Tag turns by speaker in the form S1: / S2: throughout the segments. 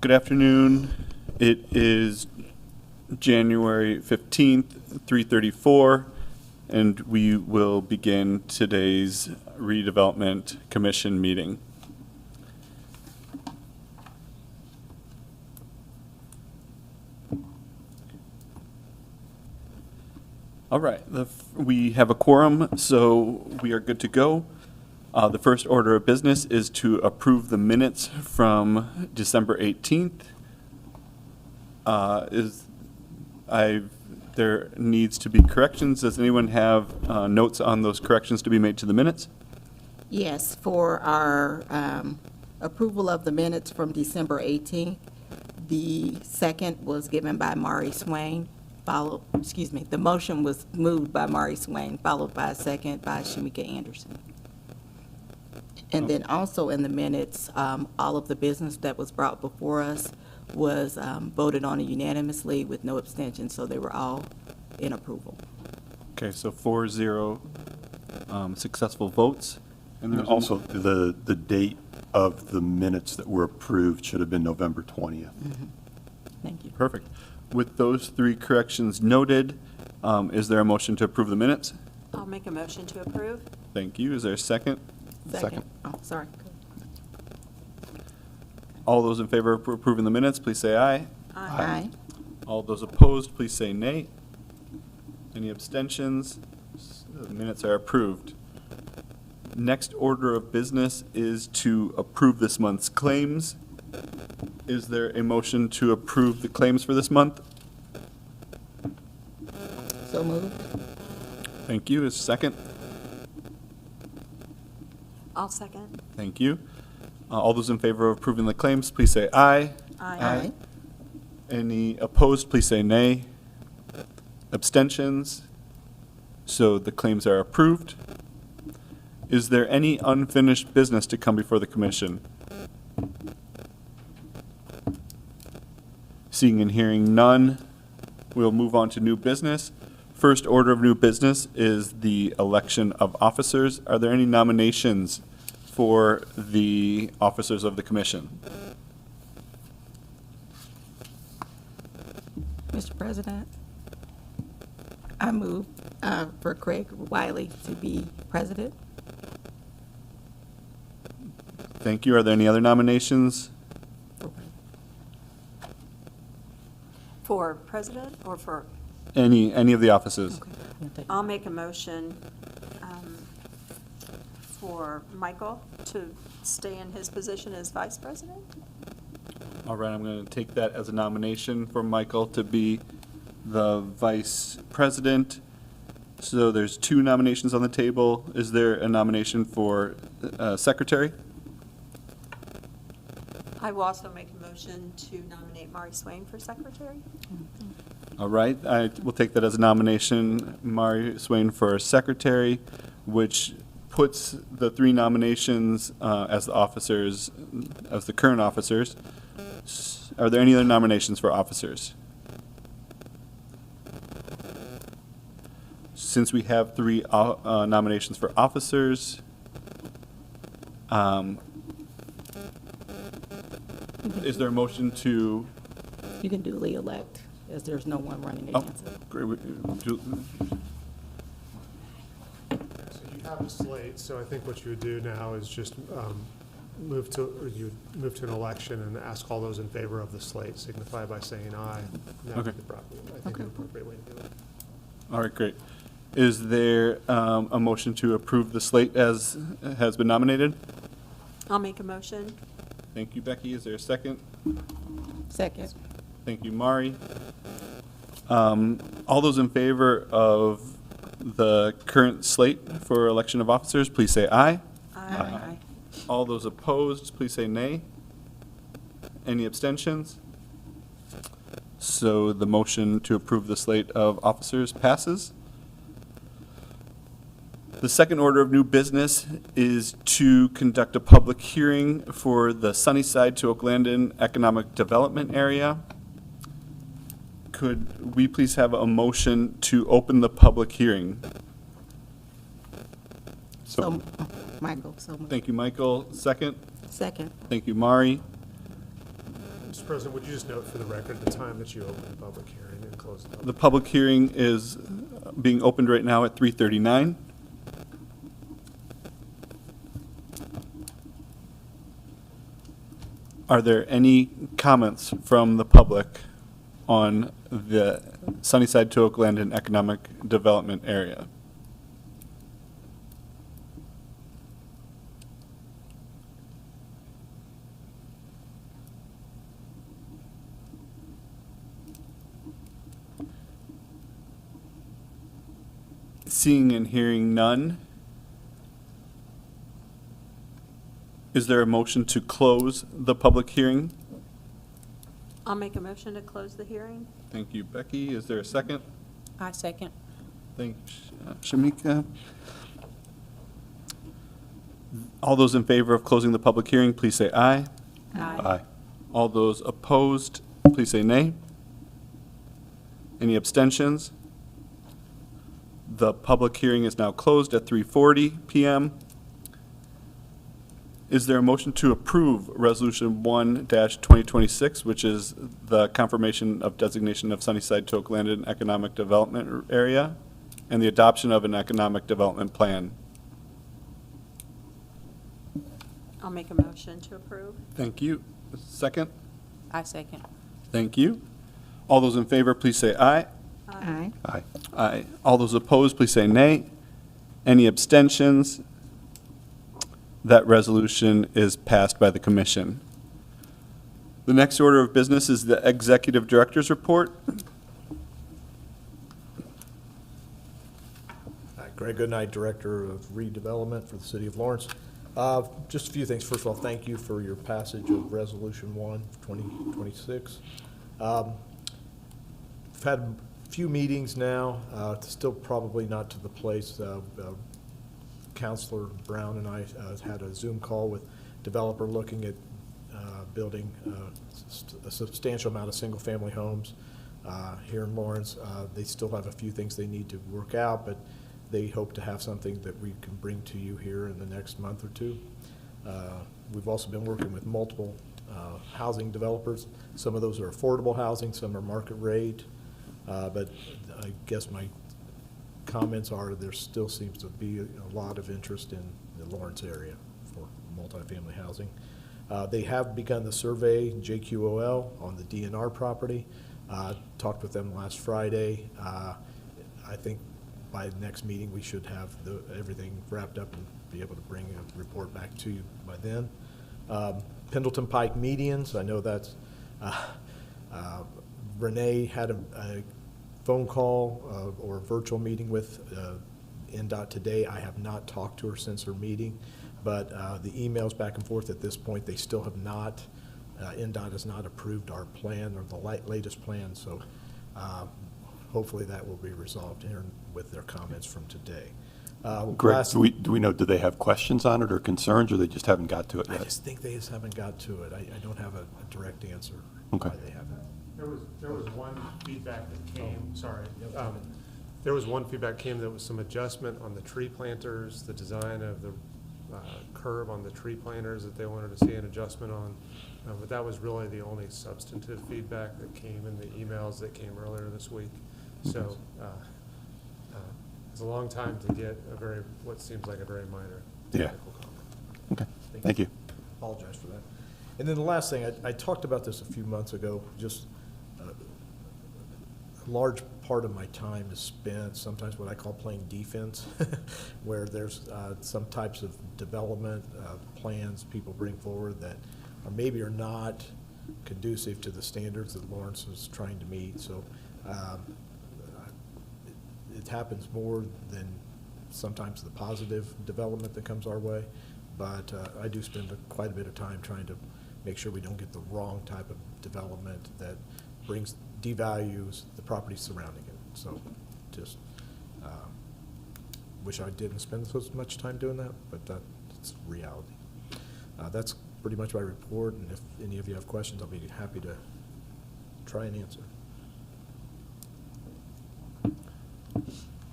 S1: Good afternoon. It is January 15th, 3:34, and we will begin today's Redevelopment Commission meeting. All right, we have a quorum, so we are good to go. The first order of business is to approve the minutes from December 18th. There needs to be corrections. Does anyone have notes on those corrections to be made to the minutes?
S2: Yes, for our approval of the minutes from December 18th, the second was given by Mari Swain, the motion was moved by Mari Swain, followed by a second by Shamika Anderson. And then also in the minutes, all of the business that was brought before us was voted on unanimously with no abstention, so they were all in approval.
S1: Okay, so 4-0 successful votes.
S3: And there's also the date of the minutes that were approved should have been November 20th.
S2: Mm-hmm. Thank you.
S1: Perfect. With those three corrections noted, is there a motion to approve the minutes?
S4: I'll make a motion to approve.
S1: Thank you. Is there a second?
S3: Second.
S2: Oh, sorry.
S1: All those in favor of approving the minutes, please say aye.
S2: Aye.
S1: All those opposed, please say nay. Any abstentions? The minutes are approved. Next order of business is to approve this month's claims. Is there a motion to approve the claims for this month?
S2: So moved.
S1: Thank you. Is second?
S4: I'll second.
S1: Thank you. All those in favor of approving the claims, please say aye.
S2: Aye.
S1: Any opposed, please say nay. Abstentions? So the claims are approved. Is there any unfinished business to come before the commission? Seeing and hearing none, we'll move on to new business. First order of new business is the election of officers. Are there any nominations for the officers of the commission?
S2: Mr. President, I move for Craig Wiley to be president.
S1: Thank you. Are there any other nominations?
S4: For president or for,
S1: Any of the offices?
S4: I'll make a motion for Michael to stay in his position as vice president.
S1: All right, I'm going to take that as a nomination for Michael to be the vice president. So there's two nominations on the table. Is there a nomination for secretary?
S4: I will also make a motion to nominate Mari Swain for secretary.
S1: All right, I will take that as a nomination, Mari Swain for secretary, which puts the three nominations as the officers, as the current officers. Are there any other nominations for officers? Since we have three nominations for officers, is there a motion to?
S2: You can duly elect, as there's no one running against it.
S1: Great.
S5: So you have a slate, so I think what you would do now is just move to an election and ask all those in favor of the slate, signify by saying aye. That would be I think the appropriate way to do it.
S1: All right, great. Is there a motion to approve the slate as has been nominated?
S4: I'll make a motion.
S1: Thank you, Becky. Is there a second?
S2: Second.
S1: Thank you, Mari. All those in favor of the current slate for election of officers, please say aye.
S2: Aye.
S1: All those opposed, please say nay. Any abstentions? So the motion to approve the slate of officers passes. The second order of new business is to conduct a public hearing for the Sunnyside to Oaklandon Economic Development Area. Could we please have a motion to open the public hearing?
S2: Michael, so moved.
S1: Thank you, Michael. Second?
S2: Second.
S1: Thank you, Mari.
S5: Mr. President, would you just note for the record the time that you opened the public hearing and closed the public?
S1: The public hearing is being opened right now at 3:39. Are there any comments from the public on the Sunnyside to Oakland Economic Development Area? Seeing and hearing none, is there a motion to close the public hearing?
S4: I'll make a motion to close the hearing.
S1: Thank you, Becky. Is there a second?
S6: I second.
S1: Thanks, Shamika. All those in favor of closing the public hearing, please say aye.
S3: Aye.
S1: All those opposed, please say nay. Any abstentions? The public hearing is now closed at 3:40 PM. Is there a motion to approve Resolution 1-2026, which is the confirmation of designation of Sunnyside to Oakland an economic development area and the adoption of an economic development plan?
S4: I'll make a motion to approve.
S1: Thank you. Second?
S6: I second.
S1: Thank you. All those in favor, please say aye.
S2: Aye.
S3: Aye.
S1: Aye. All those opposed, please say nay. Any abstentions? That resolution is passed by the commission. The next order of business is the executive director's report.
S7: Greg Goodnight, Director of Redevelopment for the City of Lawrence. Just a few things. First of all, thank you for your passage of Resolution 1, 2026. We've had a few meetings now, still probably not to the place. Councilor Brown and I had a Zoom call with developer looking at building a substantial amount of single-family homes here in Lawrence. They still have a few things they need to work out, but they hope to have something that we can bring to you here in the next month or two. We've also been working with multiple housing developers. Some of those are affordable housing, some are market rate, but I guess my comments are there still seems to be a lot of interest in the Lawrence area for multifamily housing. They have begun the survey, JQOL, on the DNR property. Talked with them last Friday. I think by the next meeting, we should have everything wrapped up and be able to bring a report back to you by then. Pendleton Pike medians, I know that's, Renee had a phone call or a virtual meeting with NDOT today. I have not talked to her since her meeting, but the emails back and forth at this point, they still have not, NDOT has not approved our plan or the latest plan, so hopefully that will be resolved here with their comments from today.
S3: Greg, do we know, do they have questions on it or concerns, or they just haven't got to it
S7: I
S3: yet?
S7: just think they just haven't got to it. I don't have a direct answer
S3: Okay.
S7: why they haven't.
S5: There was one feedback that came, sorry. There was one feedback came that was some adjustment on the tree planters, the design of the curve on the tree planters that they wanted to see an adjustment on. But that was really the only substantive feedback that came in the emails that came earlier this week. So it's a long time to get what seems like a very minor technical comment.
S3: Okay, thank you.
S7: Apologize for that. And then the last thing, I talked about this a few months ago, just a large part of my time is spent sometimes what I call playing defense, where there's some types of development plans people bring forward that are not conducive to the standards that Lawrence is trying to meet. So it happens more than sometimes the positive development that comes our way, but I do spend quite a bit of time trying to make sure we don't get the wrong type of development that devalues the property surrounding it. So just wish I didn't spend so much time doing that, but that's reality. That's pretty much my report, and if any of you have questions, I'll be happy to try and answer.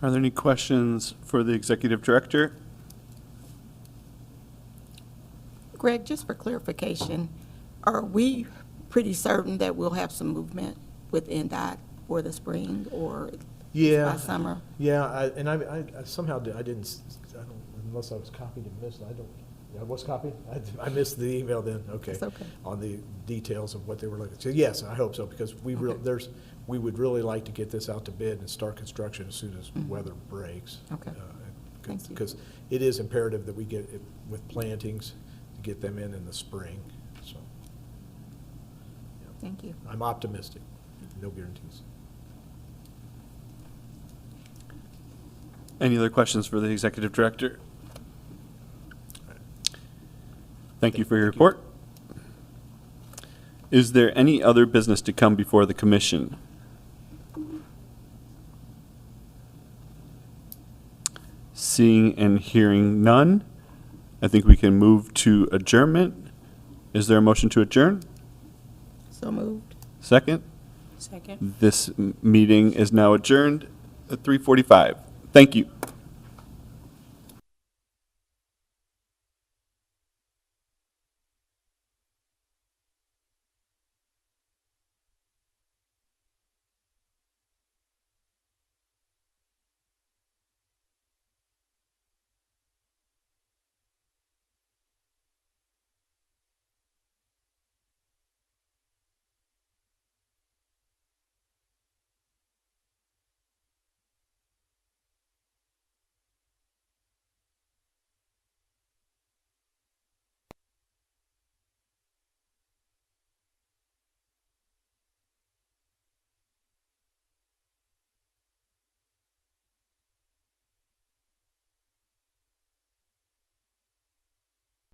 S1: Are there any questions for the executive director?
S2: Greg, just for clarification, are we pretty certain that we'll have some movement with NDOT for the spring or
S7: Yeah.
S2: by summer?
S7: Yeah, I somehow I didn't, I don't, unless I was copied and missed, I don't, I was copied? I missed the email then, okay.
S2: It's okay.
S7: On the details of what they were looking, so yes, I hope so, because we
S2: Okay.
S7: we would really like to get this out to bid and start construction as soon as
S2: Mhm.
S7: weather breaks.
S2: Okay. Thank you.
S7: Because it is imperative that we get it with plantings, to get them in the spring, so. yeah.
S2: Thank you.
S7: I'm optimistic, no guarantees.
S1: Any other questions for the executive director? Thank you for your report. Is there any other business to come before the commission? Seeing and hearing none, I think we can move to adjournment. Is there a motion to adjourn?
S2: So moved.
S1: Second?
S6: Second.
S1: This meeting is now adjourned at 3:45. Thank you.